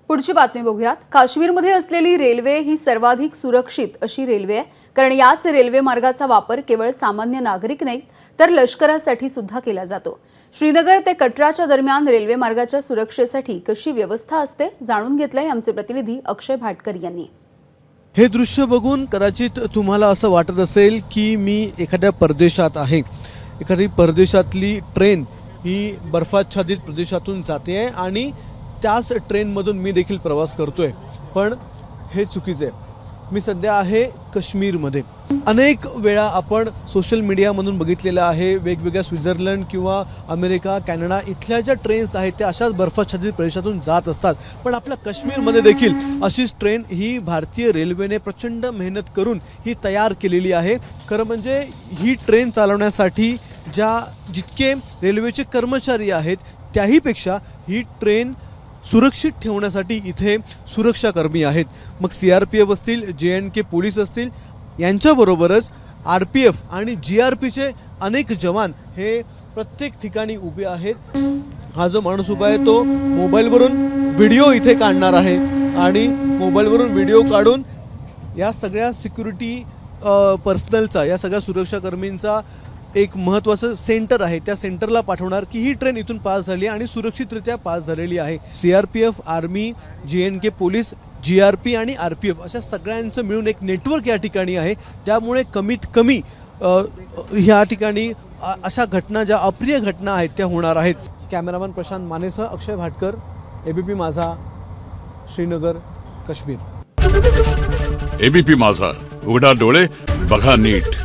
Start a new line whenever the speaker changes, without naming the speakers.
पुढची बातमी बघूयात। काश्मीरमध्ये असलेली रेल्वे ही सर्वाधिक सुरक्षित अशी रेल्वे आहे, कारण याच रेल्वे मार्गाचा वापर केवळ सामान्य नागरिक नाही तर लष्करासाठी सुद्धा केला जातो। श्रीनगर ते कटराच्या दरम्यान रेल्वे मार्गाच्या सुरक्षेसाठी कशी व्यवस्था असते जाणून घेतलंय आमचे प्रतिनिधी अक्षय भाटकर यांनी।
हे दृश्य बघून कदाचित तुम्हाला असं वाटत असेल की मी एखाद्या परदेशात आहे। एखादी परदेशातली ट्रेन ही बर्फाच्छादित प्रदेशातून जाते आहे आणि त्याच ट्रेनमधून मी देखील प्रवास करतोय, पण हे चुकीचे आहे। मी सध्या आहे काश्मीरमध्ये। अनेक वेळा आपण सोशल मीडियामधून बघितलेलं आहे, वेगवेगळ्या स्वित्झर्लंड किंवा अमेरिका, कॅनडा इथल्या ज्या ट्रेन्स आहेत त्या अशाच बर्फाच्छादित प्रदेशातून जात असतात, पण आपल्या काश्मीरमध्ये देखील अशीच ट्रेन ही भारतीय रेल्वेने प्रचंड मेहनत करून ही तयार केलेली आहे। खरं म्हणजे ही ट्रेन चालवण्यासाठी जितके रेल्वेचे कर्मचारी आहेत त्याहीपेक्षा ही ट्रेन सुरक्षित ठेवण्यासाठी इथे सुरक्षाकर्मी आहेत। मग CRPF असतील, JNK पोलीस असतील, यांच्याबरोबरच RPF आणि GRPचे अनेक जवान हे प्रत्येक ठिकाणी उभे आहेत। हा जो माणूस उभा आहे तो मोबाईलवरून व्हिडिओ इथे काढणार आहे आणि मोबाईलवरून व्हिडिओ काढून या सगळ्या सिक्युरिटी पर्सनलचा, या सगळ्या सुरक्षाकर्मींचा एक महत्त्वाचं सेंटर आहे त्या सेंटरला पाठवणार की ही ट्रेन इथून पास झाली आणि सुरक्षितरित्या पास झालेली आहे। CRPF, army, JNK police, GRP आणि RPF अशा सगळ्यांचं मिळून एक नेटवर्क या ठिकाणी आहे, त्यामुळे कमीत कमी ह्या ठिकाणी अशा घटना, ज्या अप्रिय घटना आहेत त्या होणार आहेत। कॅमेरामॅन प्रशांत मानेसह अक्षय भाटकर, ABP माझा, श्रीनगर, काश्मीर।
ABP माझा, उघडा डोळे बघा नीट।